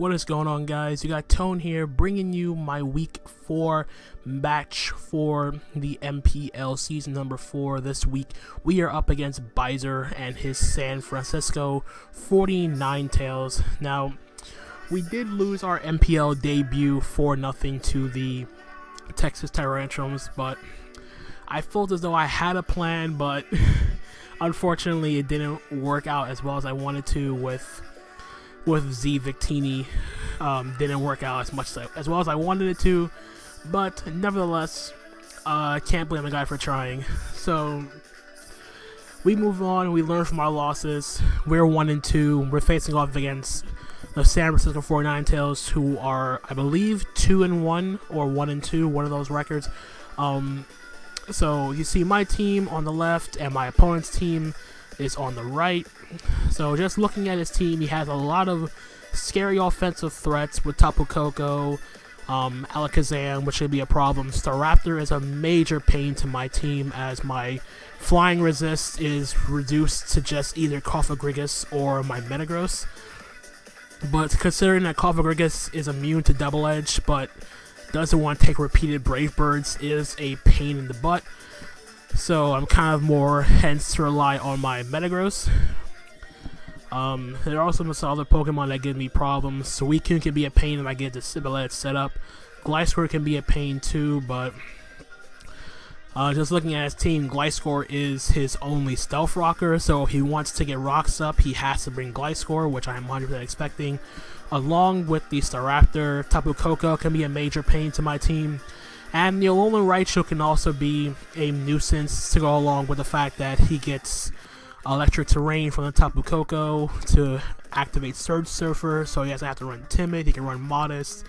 What is going on, guys? You got Tone here, bringing you my week 4 match for the MPL season number 4. This week we are up against Burger and his San Francisco 49 Tails. Now, we did lose our MPL debut 4-0 to the Texas Tarantrums, but I felt as though I had a plan, but unfortunately it didn't work out as well as I wanted to with Z Victini. Didn't work out as well as I wanted it to, but nevertheless, can't blame the guy for trying. So we move on. We learn from our losses. We're 1-2. We're facing off against the San Francisco 49 Tails, who are, I believe, 2-1 or 1-2, one of those records. So you see my team on the left and my opponent's team is on the right. So just looking at his team, he has a lot of scary offensive threats with Tapu Koko, Alakazam, which should be a problem. Staraptor is a major pain to my team, as my flying resist is reduced to just either Cofagrigus or my Metagross. But considering that Cofagrigus is immune to Double Edge but doesn't want to take repeated Brave Birds, is a pain in the butt. So I'm kind of more hence to rely on my Metagross. There are also some other Pokemon that give me problems. Suicune can be a pain if I get the Sibylette set up. Gliscor can be a pain too, but just looking at his team, Gliscor is his only Stealth Rocker, so if he wants to get rocks up, he has to bring Gliscor, which I am 100% expecting. Along with the Staraptor, Tapu Koko can be a major pain to my team. And the Alolan Raichu can also be a nuisance to go along with the fact that he gets electric terrain from the Tapu Koko to activate Surge Surfer, so he doesn't have to run Timid. He can run Modest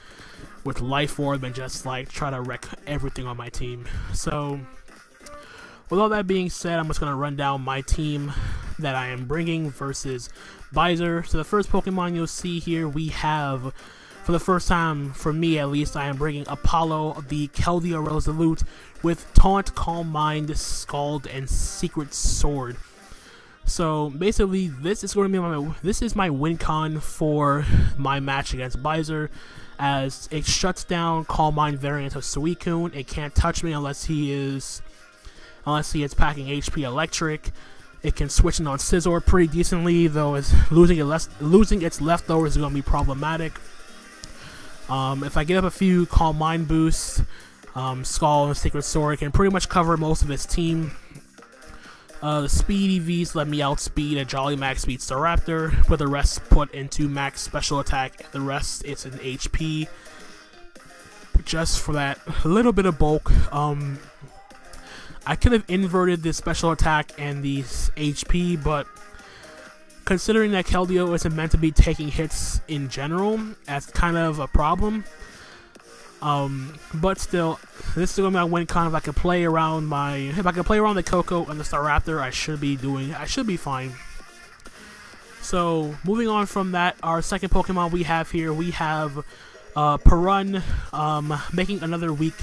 with Life Orb and just like try to wreck everything on my team. So with all that being said, I'm just going to run down my team that I am bringing versus Burger. So the first Pokemon you'll see here, we have, for the first time, for me at least, I am bringing Apollo, the Keldeo Resolute, with Taunt, Calm Mind, Scald, and Secret Sword. So basically, this is going to be my win con for my match against Burger, as it shuts down Calm Mind variant of Suicune. It can't touch me unless he is packing HP Electric. It can switch in on Scizor pretty decently, though losing its leftovers is going to be problematic. If I get up a few Calm Mind boosts, Scald and Secret Sword can pretty much cover most of his team. The Speed EVs let me outspeed a Jolly Max Speed Staraptor, with the rest put into Max Special Attack, and the rest it's an HP. Just for that little bit of bulk. I could have inverted the Special Attack and the HP, but considering that Keldeo isn't meant to be taking hits in general, that's kind of a problem. But still, this is gonna be my win con. If I could play around the Koko and the Staraptor, I should be fine. So moving on from that, our second Pokemon we have here, we have Perun, making another week,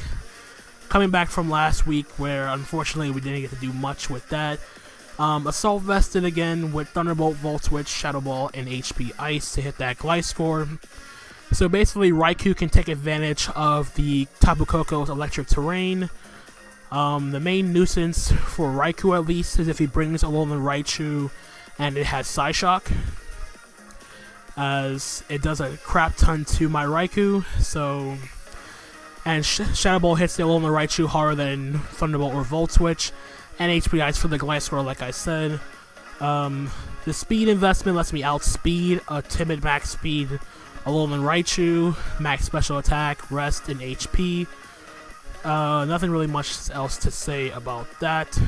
coming back from last week where unfortunately we didn't get to do much with that. Assault Vested again with Thunderbolt, Volt Switch, Shadow Ball, and HP Ice to hit that Gliscor. So basically, Raikou can take advantage of the Tapu Koko's electric terrain. The main nuisance for Raikou, at least, is if he brings Alolan Raichu and it has Psyshock, as it does a crap ton to my Raikou. So, and Shadow Ball hits the Alolan Raichu harder than Thunderbolt or Volt Switch, and HP Ice for the Gliscor, like I said. The speed investment lets me outspeed a timid max speed Alolan Raichu, max special attack, rest, and HP. Nothing really much else to say about that.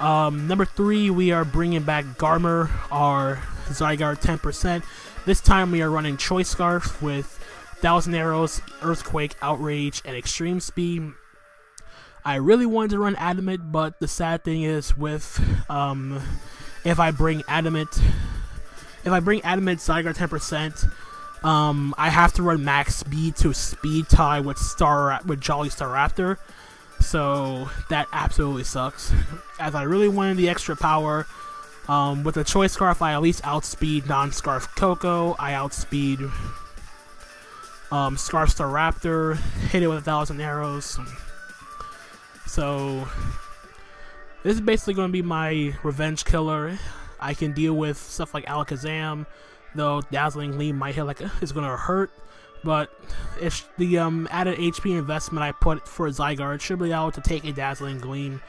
Number 3, we are bringing back Garmer, our Zygarde 10%. This time we are running Choice Scarf with 1000 Arrows, Earthquake, Outrage, and Extreme Speed. I really wanted to run Adamant, but the sad thing is with if I bring Adamant Zygarde 10%, I have to run max speed to speed tie with Jolly Staraptor, so that absolutely sucks. As I really wanted the extra power, with the Choice Scarf, I at least outspeed non-Scarf Koko. I outspeed Scarf Star Raptor, hit it with 1,000 arrows. So this is basically going to be my revenge killer. I can deal with stuff like Alakazam, though Dazzling Gleam might hit like it's going to hurt. But it's the added HP investment I put for Zygarde should be able to take a Dazzling Gleam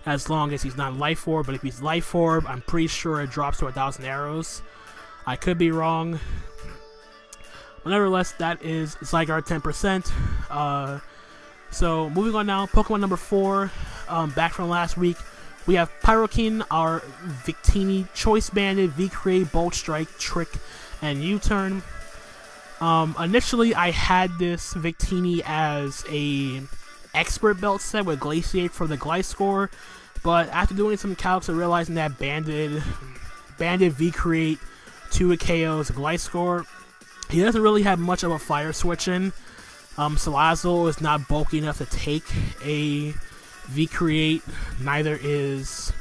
as long as he's not Life Orb. But if he's Life Orb, I'm pretty sure it drops to 1,000 arrows. I could be wrong. But nevertheless, that is Zygarde 10%. So moving on now, Pokemon number 4, back from last week. We have Pyrokin, our Victini, Choice Banded, V-Create, Bolt Strike, Trick, and U-Turn. Initially, I had this Victini as a Expert Belt set with Glaciate for the Gliscor, but after doing some calcs and realizing that Banded V-Create 2 KOs Gliscor, he doesn't really have much of a fire switch in. Salazzle is not bulky enough to take a V-Create, neither is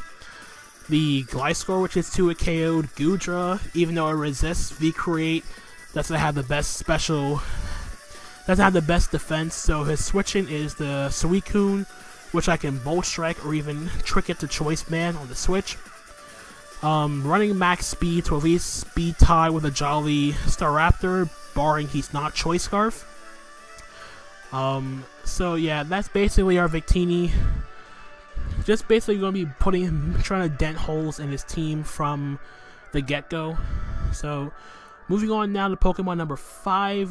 the Gliscor, which is 2 KO'd. Goodra, even though it resists V-Create, doesn't have the best defense, so his switching is the Suicune, which I can Bolt Strike or even trick it to Choice Band on the switch. Running max speed to at least speed tie with a Jolly Staraptor, barring he's not Choice Scarf. So yeah, that's basically our Victini. Just basically going to be trying to dent holes in his team from the get-go. So moving on now to Pokemon number 5,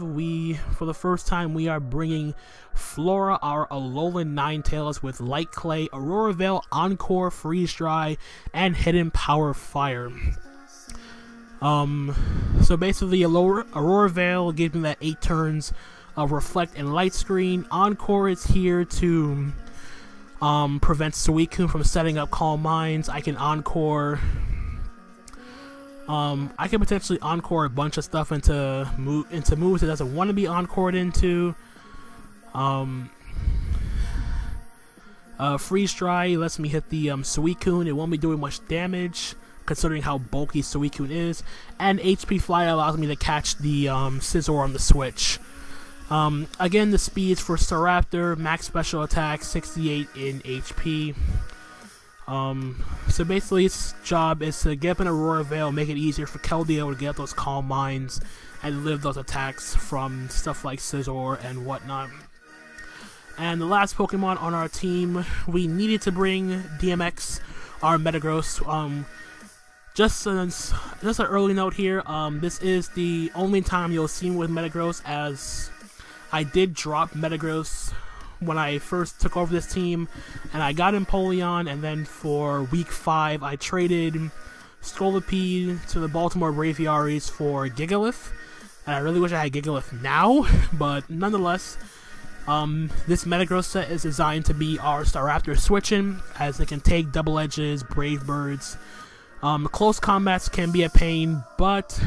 for the first time, we are bringing Flora, our Alolan Ninetales with Light Clay, Aurora Veil, Encore, Freeze Dry, and Hidden Power Fire. So basically, Aurora Veil gives me that 8 turns of Reflect and Light Screen. Encore is here to prevent Suicune from setting up Calm Minds. I can Encore. I can potentially Encore a bunch of stuff into moves it doesn't want to be Encored into. Freeze Dry lets me hit the Suicune. It won't be doing much damage considering how bulky Suicune is. And HP Fly allows me to catch the Scizor on the switch. Again, the speeds for Staraptor, max special attack, 68 in HP. So basically its job is to get up an Aurora Veil, make it easier for Keldeo to get those Calm Minds and live those attacks from stuff like Scizor and whatnot. And the last Pokemon on our team, we needed to bring DMX, our Metagross. Just an early note here, this is the only time you'll see me with Metagross, as I did drop Metagross when I first took over this team, and I got Empoleon, and then for week 5 I traded Scolipede to the Baltimore Braviaries for Gigalith, and I really wish I had Gigalith now, but nonetheless, this Metagross set is designed to be our Staraptor switching, as it can take Double Edges, Brave Birds. Close combats can be a pain, but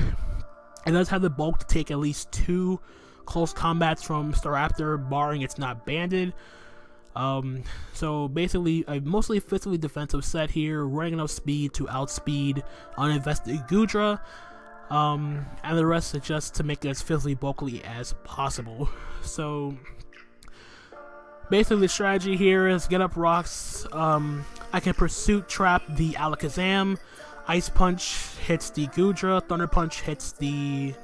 it does have the bulk to take at least 2 close combats from Staraptor, barring it's not banded. So basically a mostly physically defensive set here, running enough speed to outspeed uninvested Goodra, and the rest is just to make it as physically bulky as possible. So basically the strategy here is get up rocks. I can Pursuit Trap the Alakazam, Ice Punch hits the Goodra, Thunder Punch hits the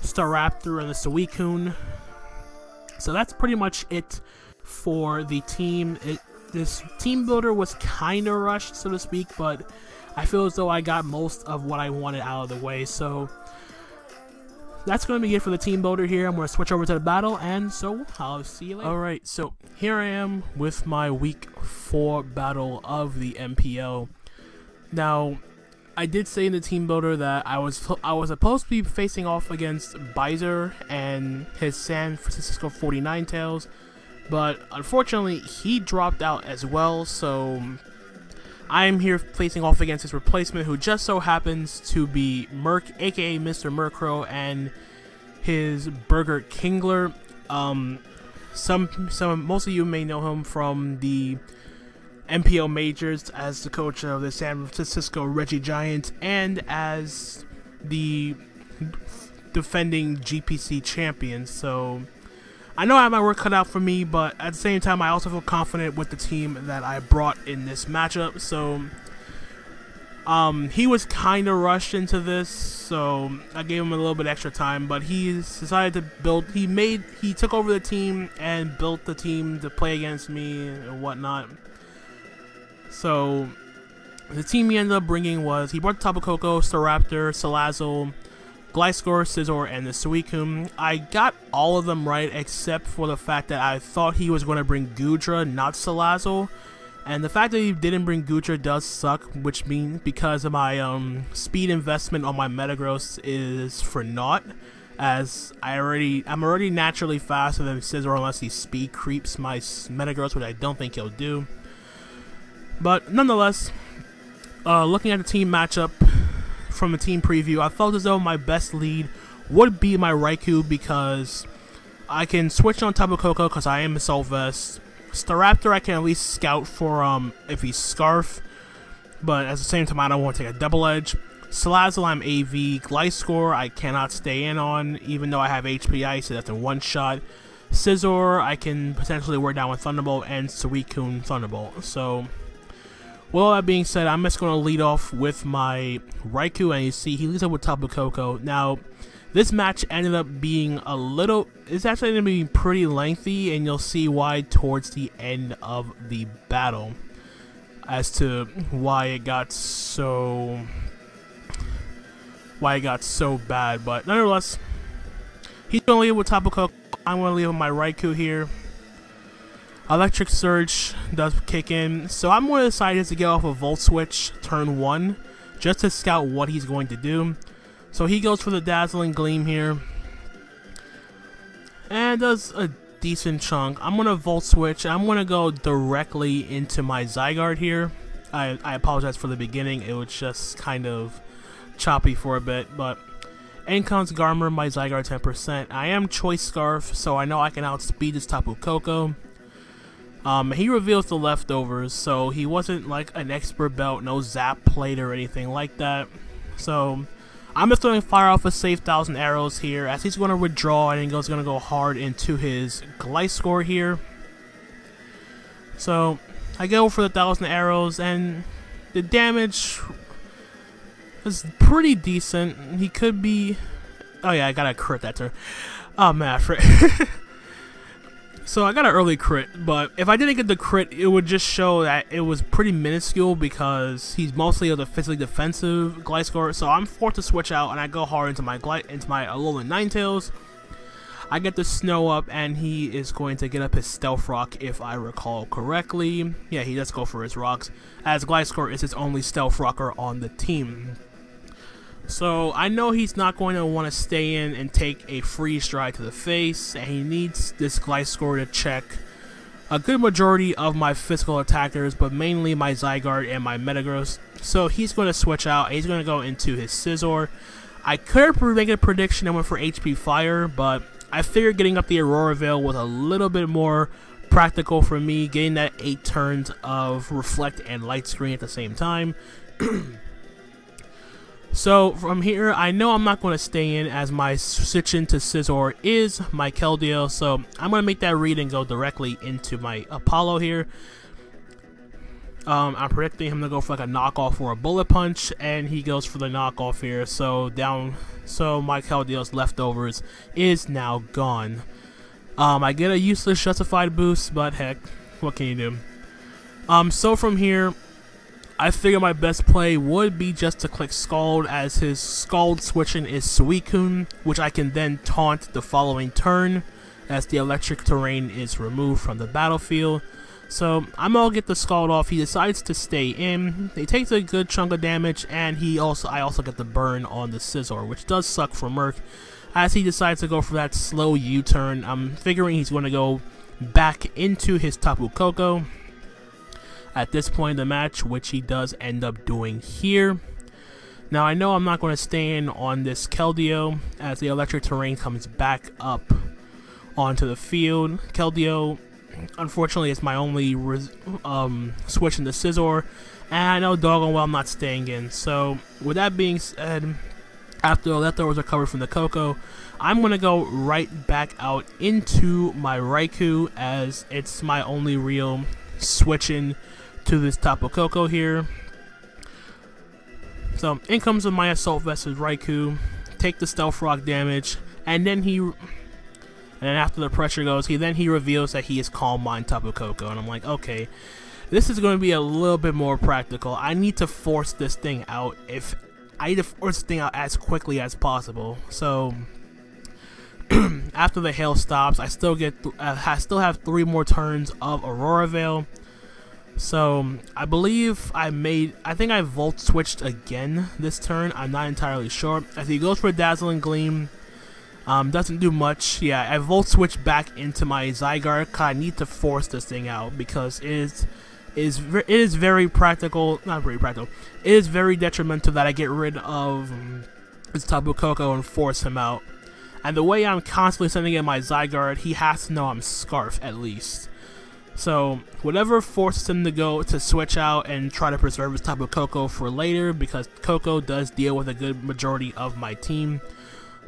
Staraptor and the Suicune. So that's pretty much it for the team. This team builder was kind of rushed, so to speak, but I feel as though I got most of what I wanted out of the way. So that's going to be it for the team builder here. I'm going to switch over to the battle, and so I'll see you later. Alright, so here I am with my week 4 battle of the MPL. Now, I did say in the team builder that I was supposed to be facing off against Baizer and his San Francisco 49tails, but unfortunately he dropped out as well, so I'm here facing off against his replacement, who just so happens to be Murk, aka Mr. Murkrow, and his Burger Kingler. Most of you may know him from the MPL Majors as the coach of the San Francisco Reggie Giants, and as the defending GPC champions, so I know I have my work cut out for me, but at the same time I also feel confident with the team that I brought in this matchup. So he was kind of rushed into this, so I gave him a little bit extra time, but he decided to build, he took over the team and built the team to play against me and whatnot. So the team he ended up bringing was, he brought Tapu Koko, Staraptor, Salazzle, Gliscor, Scizor, and the Suicune. I got all of them right except for the fact that I thought he was going to bring Goodra, not Salazzle. And the fact that he didn't bring Goodra does suck, which means because of my speed investment on my Metagross is for naught, as I'm already naturally faster than Scizor unless he speed creeps my Metagross, which I don't think he'll do. But nonetheless, looking at the team matchup from a team preview, I felt as though my best lead would be my Raikou because I can switch on Tapu Koko because I am a Assault Vest. Staraptor I can at least scout for if he's Scarf, but at the same time I don't want to take a double edge. Salazzle I'm AV, Gliscor I cannot stay in on even though I have HP Ice, so that's a one shot. Scizor I can potentially wear down with Thunderbolt, and Suicune Thunderbolt. So with all that being said, I'm just going to lead off with my Raikou, and you see he leads up with Tapu Koko. Now this match ended up being it's actually going to be pretty lengthy, and you'll see why towards the end of the battle as to why it got so bad. But nonetheless, he's going to leave with Tapu Koko. I'm going to leave with my Raikou here. Electric Surge does kick in, so I'm going to decide to get off a Volt Switch turn 1 just to scout what he's going to do. So he goes for the Dazzling Gleam here, and does a decent chunk. I'm going to Volt Switch. I'm going to go directly into my Zygarde here. I apologize for the beginning. It was just kind of choppy for a bit, but in comes Garmer, my Zygarde 10%. I am Choice Scarf, so I know I can outspeed this Tapu Koko. He reveals the leftovers, so he wasn't like an expert belt, no Zap Plate or anything like that. So I'm just throwing fire off a safe 1,000 arrows here, as he's going to withdraw and he's going to go hard into his Gliscor here. So I go for the 1,000 arrows, and the damage is pretty decent. He could be... Oh yeah, I got a crit that turn. Oh man, I forgot. So I got an early crit, but if I didn't get the crit, it would just show that it was pretty minuscule because he's mostly a physically defensive Gliscor. So I'm forced to switch out, and I go hard into my Alolan Ninetales. I get the Snow up, and he is going to get up his Stealth Rock if I recall correctly. Yeah, he does go for his rocks, as Gliscor is his only Stealth Rocker on the team. So I know he's not going to want to stay in and take a Freeze Strike to the face, and he needs this Gliscor to check a good majority of my physical attackers, but mainly my Zygarde and my Metagross. So he's going to switch out, and he's going to go into his Scizor. I could make a prediction and went for HP Fire, but I figured getting up the Aurora Veil was a little bit more practical for me, getting that 8 turns of Reflect and Light Screen at the same time. So from here, I know I'm not going to stay in, as my switch into Scizor is my Keldeo, so I'm going to make that read and go directly into my Apollo here. I'm predicting him to go for like a knockoff or a bullet punch, and he goes for the knockoff here. So my Keldeo's leftovers is now gone. I get a useless justified boost, but heck, what can you do? So from here, I figure my best play would be just to click Scald, as his Scald switching is Suicune, which I can then taunt the following turn as the electric terrain is removed from the battlefield. So I'm gonna get the Scald off. He decides to stay in. He takes a good chunk of damage, and I also get the burn on the Scizor, which does suck for Murk, as he decides to go for that slow U-turn. I'm figuring he's going to go back into his Tapu Koko at this point in the match, which he does end up doing here. Now I know I'm not going to stay in on this Keldeo, as the electric terrain comes back up onto the field. Keldeo, unfortunately, is my only switch into Scizor, and I know doggone well I'm not staying in. So with that being said, After the leftovers are covered from the Coco, I'm going to go right back out into my Raikou, as it's my only real switching to this Tapu Koko here. So in comes with my Assault Vest Raikou, take the Stealth Rock damage, and then after the pressure goes, he reveals that he is Calm Mind Tapu Koko, and I'm like, okay, this is going to be a little bit more practical. I need to force this thing out. I need to force this thing out as quickly as possible. So after the hail stops, I still have 3 more turns of Aurora Veil. So I believe I think I Volt Switched again this turn. I'm not entirely sure. As he goes for a Dazzling Gleam, doesn't do much. Yeah, I Volt Switch back into my Zygarde, cause I need to force this thing out, because it is very practical. Not very practical. It is very detrimental that I get rid of this Tapu Koko and force him out. And the way I'm constantly sending in my Zygarde, he has to know I'm Scarf at least. So whatever forces him to switch out and try to preserve his Tapu Koko for later, because Koko does deal with a good majority of my team.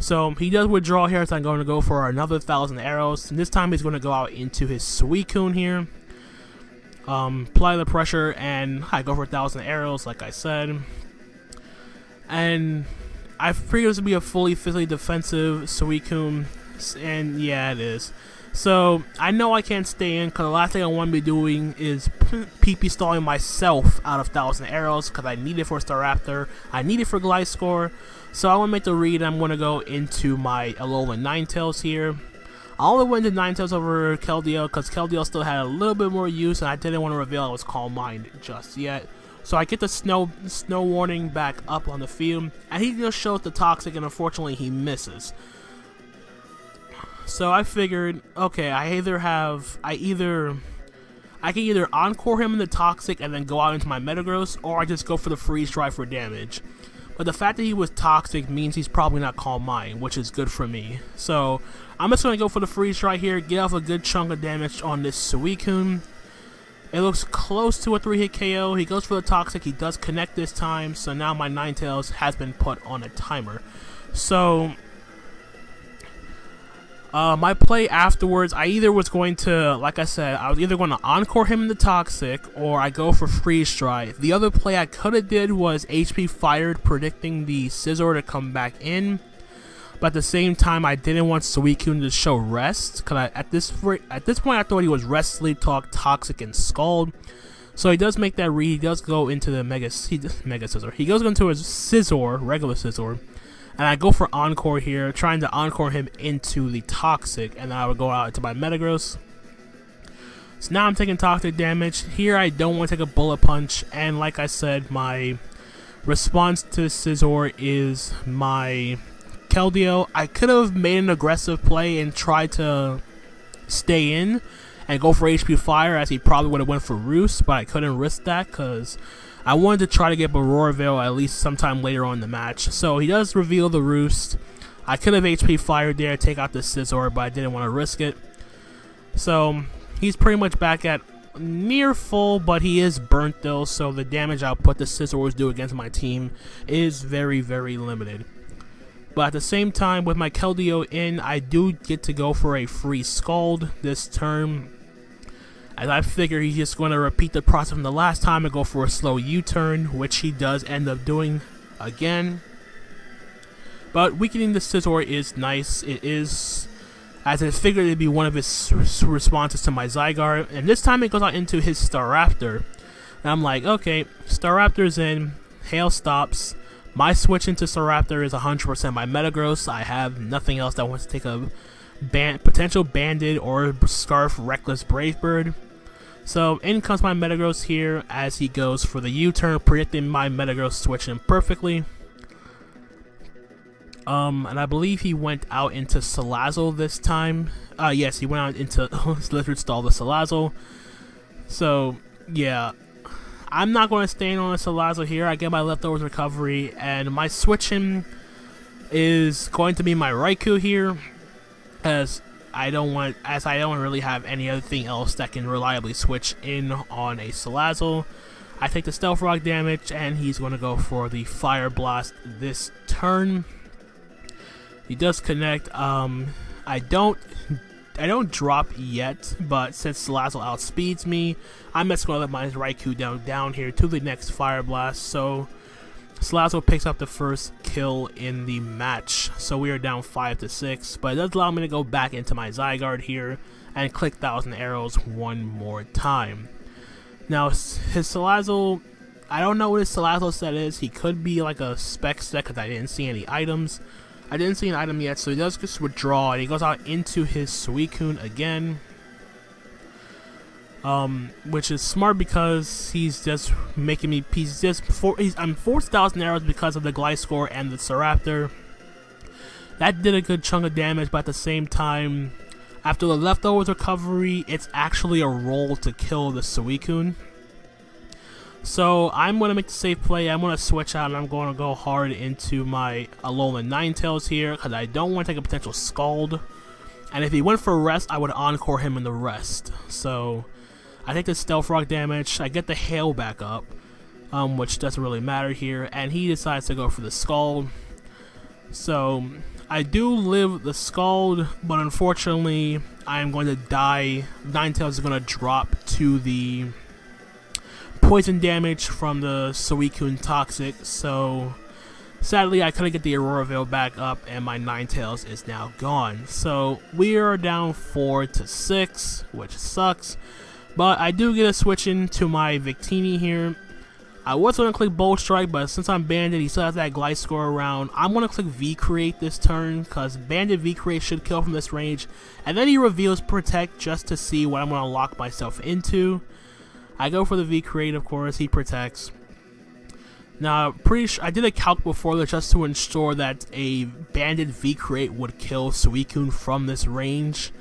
So he does withdraw here, so I'm going to go for another 1,000 arrows. And this time he's going to go out into his Suicune here. Apply the pressure, and I go for 1,000 arrows, like I said. And I figured this would be a fully physically defensive Suicune, and yeah, it is. So I know I can't stay in, because the last thing I want to be doing is PP stalling myself out of 1,000 arrows, because I need it for Staraptor, I need it for Gliscor. So I want to make the read. I'm going to go into my Alolan Ninetales here. I only went to Ninetales over Keldeo, because Keldeo still had a little bit more use, and I didn't want to reveal I was Calm Mind just yet. So I get the snow warning back up on the field, and he just shows the Toxic, and unfortunately he misses. So I figured, okay, I can either Encore him in the Toxic and then go out into my Metagross, or I just go for the Freeze Dry for damage. But the fact that he was Toxic means he's probably not Calm Mind, which is good for me. So I'm just going to go for the Freeze Dry here, get off a good chunk of damage on this Suicune. It looks close to a 3-hit KO. He goes for the Toxic, he does connect this time, so now my Ninetales has been put on a timer. So my play afterwards, I either was going to, like I said, I was either going to Encore him in the Toxic, or I go for Freeze Dry. The other play I could have did was HP Fired, predicting the Scizor to come back in. But at the same time, I didn't want Suicune to show rest, because at this point I thought he was Rest, Sleep Talk, Toxic, and Scald. So he does make that read. He does go into the Mega Scizor. He goes into his Scizor, regular Scizor. And I go for Encore here, trying to Encore him into the Toxic, and then I would go out into my Metagross. So now I'm taking Toxic damage. Here I don't want to take a Bullet Punch, and like I said, my response to Scizor is my Keldeo. I could have made an aggressive play and tried to stay in and go for HP Fire, as he probably would have went for Roost, but I couldn't risk that because I wanted to try to get Aurora Veil at least sometime later on in the match. So he does reveal the Roost. I could have HP Fired there, take out the Scizor, but I didn't want to risk it. So he's pretty much back at near full, but he is burnt though, so the damage output the Scizors do against my team is very, very limited. But at the same time, with my Keldeo in, I do get to go for a free Scald this turn, as I figure he's just going to repeat the process from the last time and go for a slow U-turn, which he does end up doing again. But weakening the Scizor is nice. It is, as I figured it'd be one of his responses to my Zygarde, and this time it goes out into his Staraptor. And I'm like, okay, Staraptor's in, Hail stops, my switch into Staraptor is 100% my Metagross. I have nothing else that wants to take a potential Banded or Scarf Reckless Brave Bird. So in comes my Metagross here as he goes for the U-turn, predicting my Metagross switching perfectly. And I believe he went out into Salazzle this time. Yes, he went out into Lizard Stall the Salazzle. So yeah, I'm not going to stay in on a Salazzle here. I get my leftovers recovery, and my switching is going to be my Raikou here, as I don't really have any other thing else that can reliably switch in on a Salazzle. I take the Stealth Rock damage, and he's going to go for the Fire Blast this turn. He does connect. I don't drop yet, but since Salazzle outspeeds me, I'm just gonna let my Raikou down here to the next Fire Blast. So Salazzle picks up the first kill in the match. So we are down 5-6, but it does allow me to go back into my Zygarde here and click 1,000 Arrows one more time. Now his Salazzle, I don't know what his Salazzle set is. He could be like a spec set because I didn't see any items. I didn't see an item yet, so he does just withdraw, and he goes out into his Suicune again. Which is smart because he's just making me, I'm forced 1,000 arrows because of the Gliscor and the Staraptor. That did a good chunk of damage, but at the same time, after the leftovers recovery, it's actually a roll to kill the Suicune. So I'm going to make the safe play. I'm going to switch out and I'm going to go hard into my Alolan Ninetales here because I don't want to take a potential Scald. And if he went for rest, I would Encore him in the rest. So I take the Stealth Rock damage. I get the Hail back up, which doesn't really matter here. And he decides to go for the Scald. So I do live the Scald, but unfortunately I am going to die. Ninetales is going to drop to the poison damage from the Suicune Toxic, so sadly I couldn't get the Aurora Veil back up and my Ninetales is now gone. So we are down 4-6, which sucks, but I do get a switch into my Victini here. I was going to click Bold Strike, but since I'm Banded, he still has that Gliscor around. I'm going to click V-Create this turn because Banded V-Create should kill from this range, and then he reveals Protect just to see what I'm going to lock myself into. I go for the V-Create, of course. He protects. Now, pretty sure I did a calc before this just to ensure that a Banded V-Create would kill Suicune from this range.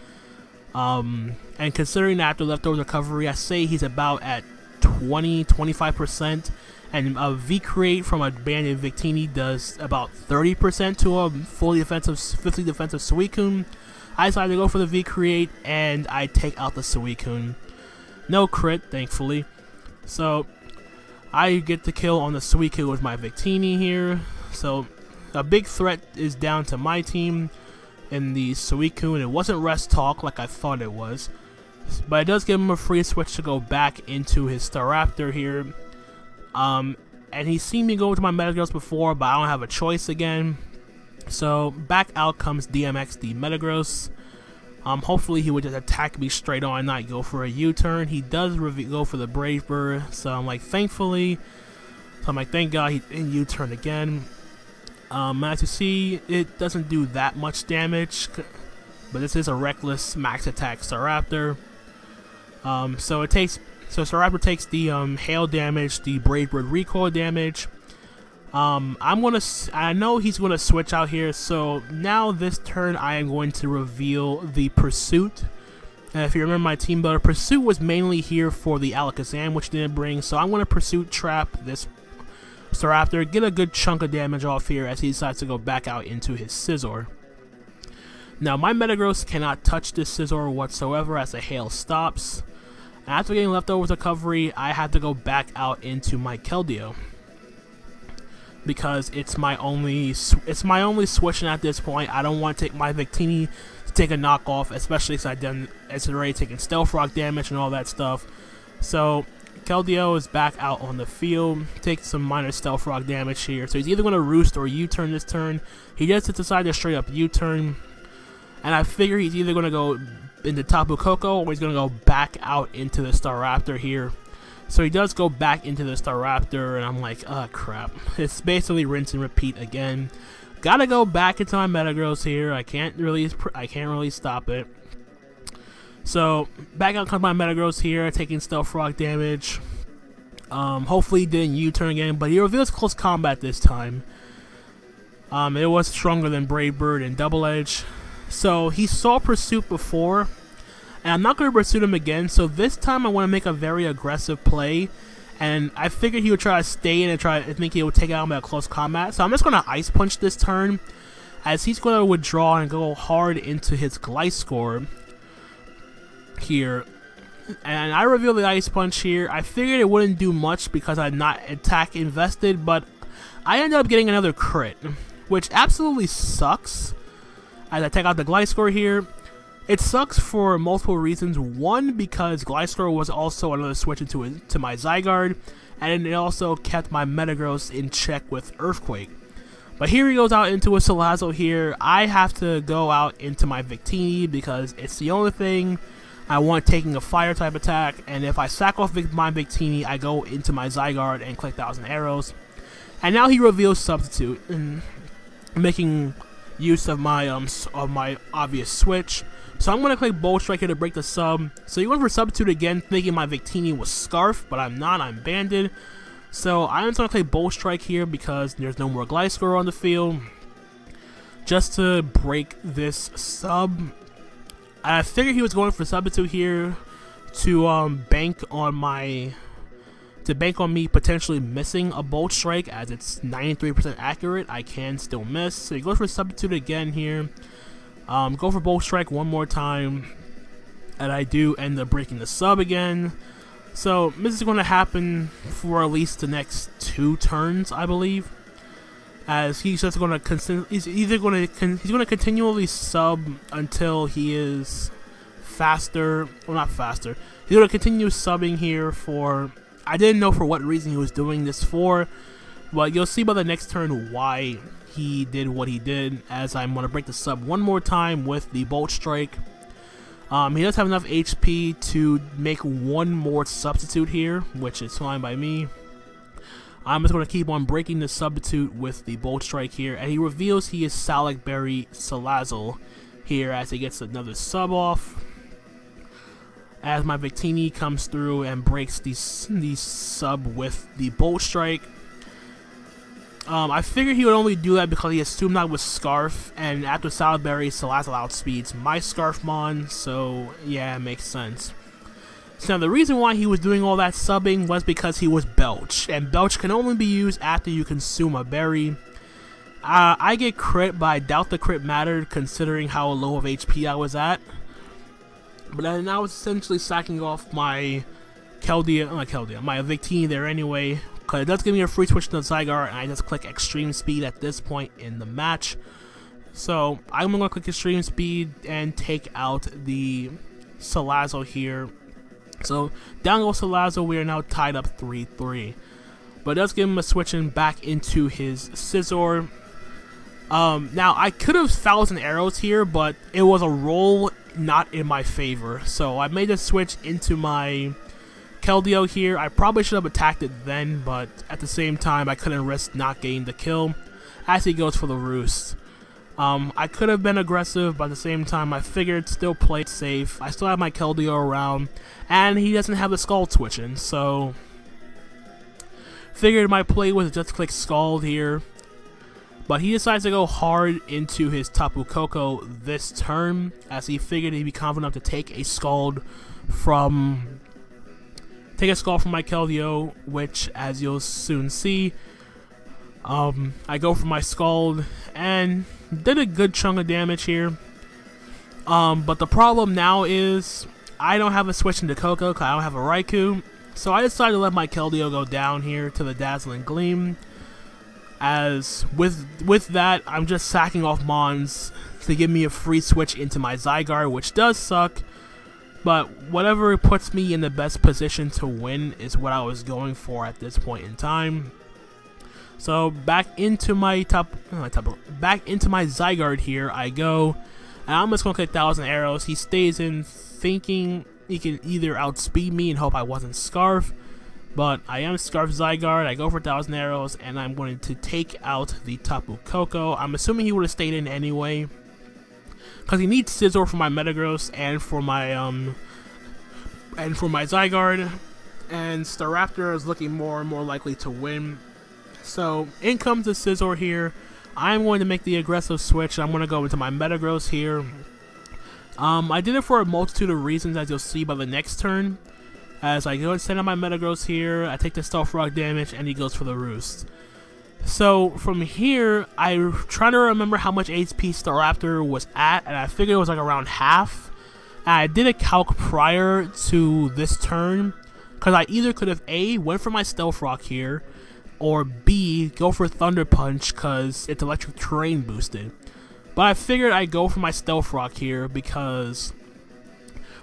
And considering that after leftover recovery, I say he's about at 20-25%, and a V-Create from a Banded Victini does about 30% to a fully defensive, 50 defensive Suicune. I decided to go for the V-Create, and I take out the Suicune. No crit, thankfully. So I get the kill on the Suicune with my Victini here. So a big threat is down to my team in the Suicune. It wasn't Rest Talk like I thought it was, but it does give him a free switch to go back into his Staraptor here. And he's seen me go to my Metagross before, but I don't have a choice again. So back out comes DMX, the Metagross. Hopefully he would just attack me straight on and not go for a U-turn. He does go for the Brave Bird, so I'm like, thank God he didn't U-turn again. As you see, it doesn't do that much damage, but this is a reckless max attack Staraptor. So Staraptor takes the hail damage, the Brave Bird recoil damage. I know he's gonna switch out here, so now this turn I am going to reveal the Pursuit. And if you remember my Teambuilder, Pursuit was mainly here for the Alakazam, which didn't bring, so I'm gonna Pursuit trap this Staraptor, get a good chunk of damage off here as he decides to go back out into his Scizor. Now my Metagross cannot touch this Scizor whatsoever as the hail stops. And after getting leftovers recovery, I have to go back out into my Keldeo, because it's my only switching at this point. I don't want to take my Victini to take a knockoff, especially since it's already taken Stealth Rock damage and all that stuff. So Keldeo is back out on the field, takes some minor Stealth Rock damage here. So he's either going to Roost or U-turn this turn. He just decided to straight up U-turn, and I figure he's either going to go into Tapu Koko or he's going to go back out into the Staraptor here. So he does go back into the Staraptor, and I'm like, oh crap. It's basically rinse and repeat again. Gotta go back into my Metagross here. I can't really stop it. So back out comes my Metagross here, taking Stealth Rock damage. Hopefully he didn't U-turn again, but he reveals Close Combat this time. It was stronger than Brave Bird and Double Edge. So he saw Pursuit before, and I'm not going to pursue him again, so this time I want to make a very aggressive play, and I figured he would try to stay in and try to think he would take out him at Close Combat, so I'm just going to Ice Punch this turn, as he's going to withdraw and go hard into his Gliscor here, and I reveal the Ice Punch here. I figured it wouldn't do much because I had not attack invested, but I ended up getting another crit, which absolutely sucks. as I take out the Gliscor here. It sucks for multiple reasons. One, because Gliscor was also another switch into my Zygarde, and it also kept my Metagross in check with Earthquake. But here he goes out into a Salazzle here. I have to go out into my Victini because it's the only thing I want taking a fire type attack, and if I sack off my Victini, I go into my Zygarde and click 1000 Arrows. And now he reveals Substitute, and making use of my obvious switch. So I'm going to click Bolt Strike here to break the sub. So he went for Substitute again, thinking my Victini was Scarf, but I'm not, I'm Banded. So I'm just going to click Bolt Strike here because there's no more Gliscor on the field, just to break this sub. I figured he was going for Substitute here to bank on me potentially missing a Bolt Strike, as it's 93% accurate. I can still miss. So he goes for Substitute again here. Go for Bolt Strike one more time, and I do end up breaking the sub again. So this is going to happen for at least the next 2 turns, I believe, as he's just going to he's going to continually sub until he is faster. Well, not faster. He's going to continue subbing here for, I didn't know for what reason he was doing this for, but you'll see by the next turn why he did what he did, as I'm going to break the sub one more time with the Bolt Strike. He does have enough HP to make one more Substitute here, which is fine by me. I'm just going to keep on breaking the Substitute with the Bolt Strike here, and he reveals he is Salac Berry Salazzle here as he gets another sub off. As my Victini comes through and breaks the sub with the Bolt Strike. I figured he would only do that because he assumed I was Scarf, and after Salac Berry, Salazzle outspeeds my Scarfmon, so yeah, it makes sense. So now the reason why he was doing all that subbing was because he was Belch, and Belch can only be used after you consume a berry. I get crit, but I doubt the crit mattered considering how low of HP I was at. But then I was essentially sacking off my my Victini there anyway, because it does give me a free switch to the Zygarde, and I just click Extreme Speed at this point in the match. So I'm going to click Extreme Speed and take out the Salazzle here. So down goes Salazzle, we are now tied up 3-3. But it does give him a switching back into his Scizor. Now I could have 1000 Arrows here, but it was a roll not in my favor. So I made a switch into my Keldeo here. I probably should have attacked it then, but at the same time I couldn't risk not getting the kill as he goes for the Roost. I could have been aggressive, but at the same time I figured still play it safe. I still have my Keldeo around, and he doesn't have the Scald switching, so figured my play was just click Scald here. But he decides to go hard into his Tapu Koko this turn, as he figured he'd be confident enough to take a Scald from my Keldeo, which, as you'll soon see, I go for my Scald and did a good chunk of damage here. But the problem now is I don't have a switch into Koko because I don't have a Raikou. So I decided to let my Keldeo go down here to the Dazzling Gleam. As with that, I'm just sacking off Mons to give me a free switch into my Zygarde, which does suck. But whatever puts me in the best position to win is what I was going for at this point in time. So back into my Zygarde here I go, and I'm just gonna click 1000 Arrows. He stays in, thinking he can either outspeed me and hope I wasn't Scarf, but I am Scarf Zygarde. I go for 1000 Arrows, and I'm going to take out the Tapu Koko. I'm assuming he would have stayed in anyway, because he needs Scizor for my Metagross and for my Zygarde, and Staraptor is looking more and more likely to win. So in comes the Scizor here. I'm going to make the aggressive switch. I'm going to go into my Metagross here. I did it for a multitude of reasons, as you'll see by the next turn. As I go and send out my Metagross here, I take the Stealth Rock damage, and he goes for the Roost. So from here, I'm trying to remember how much HP Staraptor was at, and I figured it was like around half. And I did a calc prior to this turn, because I either could have A, went for my Stealth Rock here, or B, go for Thunder Punch because it's Electric Terrain boosted. But I figured I'd go for my Stealth Rock here because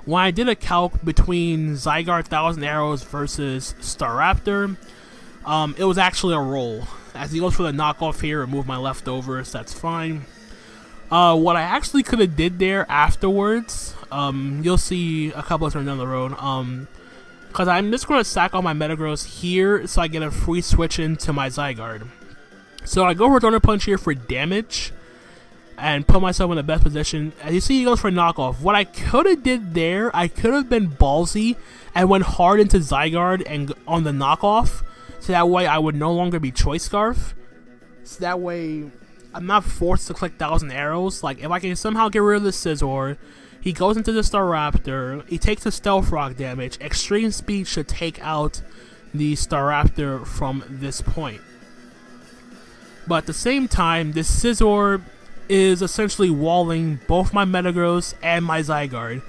when I did a calc between Zygarde 1000 Arrows versus Staraptor, it was actually a roll. As he goes for the knockoff here, remove my leftovers, that's fine. What I actually could have did there afterwards, you'll see a couple of turns down the road, because I'm just going to sack all my Metagross here so I get a free switch into my Zygarde. So I go for Thunder Punch here for damage and put myself in the best position. As you see, he goes for knockoff. What I could have did there, I could have been ballsy and went hard into Zygarde and on the knockoff, so that way I would no longer be Choice Scarf. So that way I'm not forced to click 1000 Arrows. Like, if I can somehow get rid of the Scizor, he goes into the Staraptor, he takes the Stealth Rock damage. Extreme Speed should take out the Staraptor from this point. But at the same time, this Scizor is essentially walling both my Metagross and my Zygarde.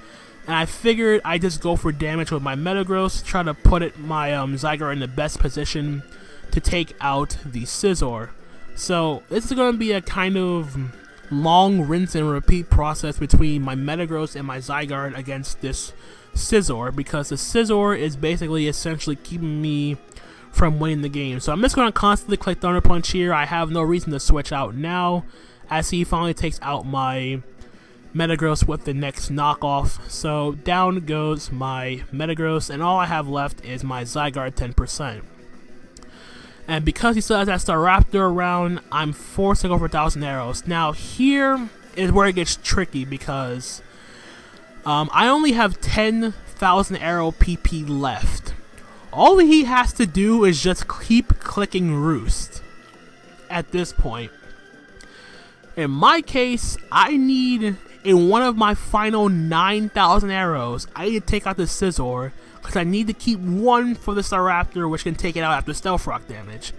And I figured I'd just go for damage with my Metagross, try to put my Zygarde in the best position to take out the Scizor. So this is going to be a kind of long rinse and repeat process between my Metagross and my Zygarde against this Scizor, because the Scizor is basically essentially keeping me from winning the game. So I'm just going to constantly click Thunder Punch here. I have no reason to switch out now, as he finally takes out my Metagross with the next knockoff. So down goes my Metagross, and all I have left is my Zygarde 10%. And because he still has that Staraptor around, I'm forced to go for 1000 Arrows. Now here is where it gets tricky, because I only have 10,000 Arrow PP left. All he has to do is just keep clicking Roost at this point. In my case, I need, in one of my final 9,000 arrows, I need to take out the Scizor, because I need to keep one for the Staraptor, which can take it out after Stealth Rock damage.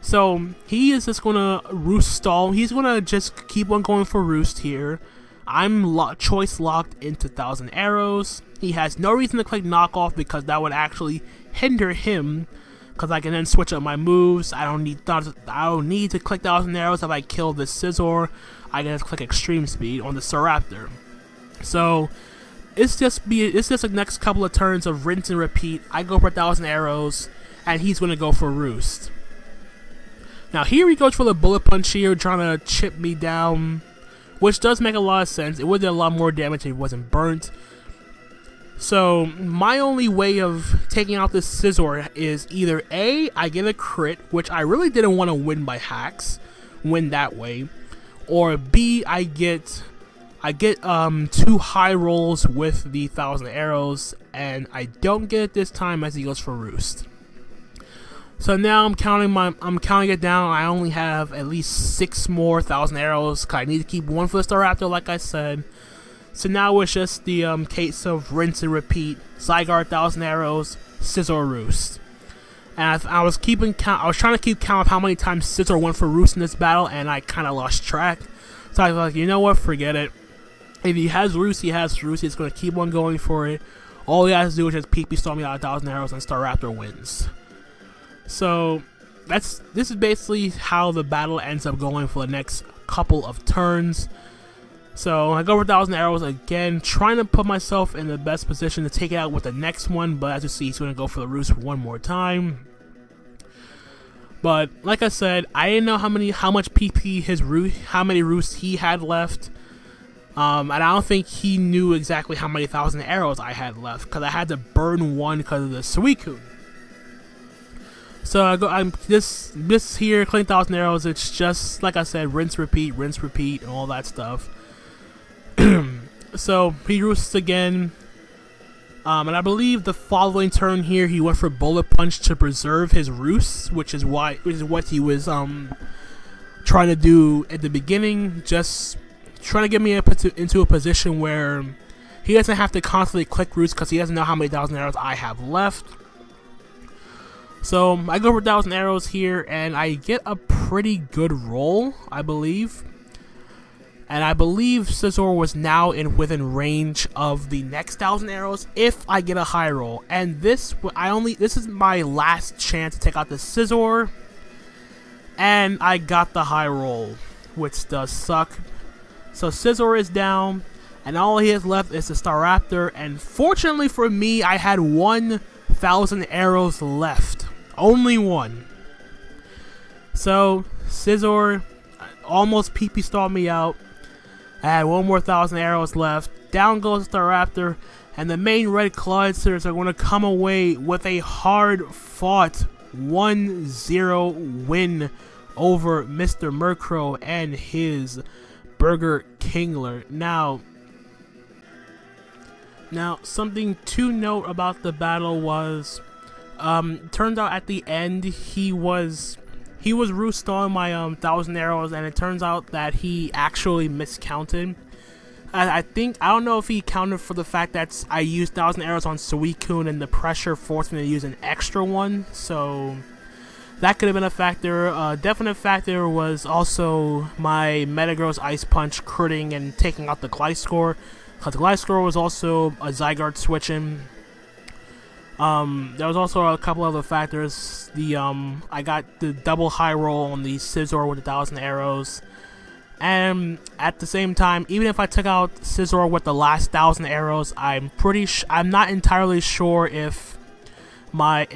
So he is just going to Roost stall. He's going to just keep on going for Roost here. I'm choice locked into 1000 arrows. He has no reason to click knockoff, because that would actually hinder him, because I can then switch up my moves. I don't need to click 1000 arrows if I kill the Scizor. I can just click Extreme Speed on the Staraptor. So it's just the next couple of turns of rinse and repeat. I go for 1000 arrows, and he's going to go for Roost. Now here he goes for the Bullet Punch here, trying to chip me down, which does make a lot of sense. It would do a lot more damage if it wasn't burnt. So my only way of taking out this Scizor is either A, I get a crit, which I really didn't want to win by hacks, win that way, or B, I get 2 high rolls with the 1000 arrows, and I don't get it this time as he goes for Roost. So now I'm counting it down. I only have at least 6 more 1000 arrows, because I need to keep one for the Staraptor, like I said. So now it's just the case of rinse and repeat. Zygarde 1000 arrows, Scizor Roost. And I was keeping count. I was trying to keep count of how many times Scizor went for Roost in this battle, and I kind of lost track. So I was like, you know what, forget it. If he has Roost, he has Roost. He's going to keep on going for it. All he has to do is just PP storm me out of 1000 arrows, and Staraptor wins. So this is basically how the battle ends up going for the next couple of turns. So I go for 1000 arrows again, trying to put myself in the best position to take it out with the next one, but as you see, he's going to go for the Roost one more time. But like I said, I didn't know how much PP how many Roosts he had left, and I don't think he knew exactly how many 1000 arrows I had left, because I had to burn one because of the Suicune. So I'm this here, clean 1000 arrows. It's just like I said, rinse, repeat, and all that stuff. So he Roosts again, and I believe the following turn here he went for Bullet Punch to preserve his Roosts, which is what he was trying to do at the beginning, just trying to get me into a position where he doesn't have to constantly click Roost, because he doesn't know how many 1000 arrows I have left. So I go for 1000 arrows here, and I get a pretty good roll, I believe. And I believe Scizor was now within range of the next 1000 arrows if I get a high roll. And this is my last chance to take out the Scizor, and I got the high roll, which does suck. So Scizor is down, and all he has left is the Staraptor. And fortunately for me, I had 1,000 arrows left. Only one. So Scizor almost PP stalled me out. I had 1 more 1,000 arrows left. Down goes the Staraptor, and the Maine red Clawitzers are going to come away with a hard-fought 1-0 win over Mr. Murk and his Burger Kingler. Now, something to note about the battle was, turned out at the end he was roost on my 1,000 arrows, and it turns out that he actually miscounted. I don't know if he counted for the fact that I used 1,000 arrows on Suicune and the pressure forced me to use an extra one, so that could have been a factor. Definite factor was also my Metagross Ice Punch critting and taking out the Gliscor, because the Gliscor was also a Zygarde switching. There was also a couple other factors. I got the double high roll on the Scizor with 1,000 arrows. And at the same time, even if I took out Scizor with the last 1,000 arrows, I'm not entirely sure if I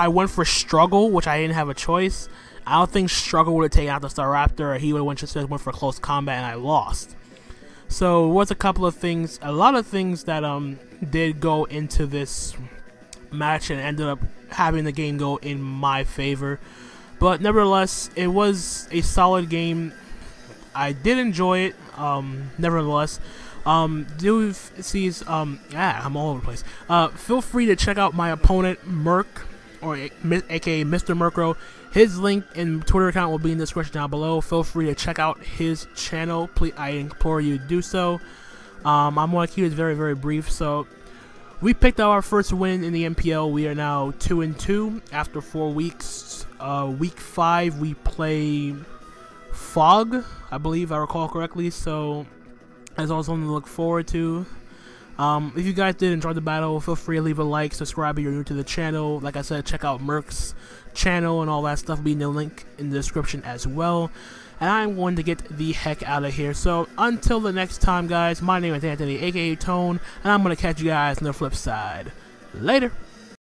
went for Struggle, which I didn't have a choice. I don't think Struggle would have taken out the Staraptor, or he would have just went for close combat and I lost. So it was a lot of things that did go into this match and ended up having the game go in my favor. But nevertheless, it was a solid game. I did enjoy it, nevertheless. I'm all over the place. Feel free to check out my opponent, Murk, or aka Mr. Murk. His link and Twitter account will be in the description down below. Feel free to check out his channel. Please, I implore you to do so. I'm going to keep it very, very brief. So, we picked up our first win in the MPL. We are now 2-2 after 4 weeks. Week 5, we play Fog, I believe, I recall correctly, so that's also something to look forward to. If you guys did enjoy the battle, feel free to leave a like, subscribe if you're new to the channel. Like I said, check out Murk's channel and all that stuff will be in the link in the description as well. And I'm going to get the heck out of here. So until the next time, guys, my name is Anthony, aka Tone, and I'm going to catch you guys on the flip side. Later.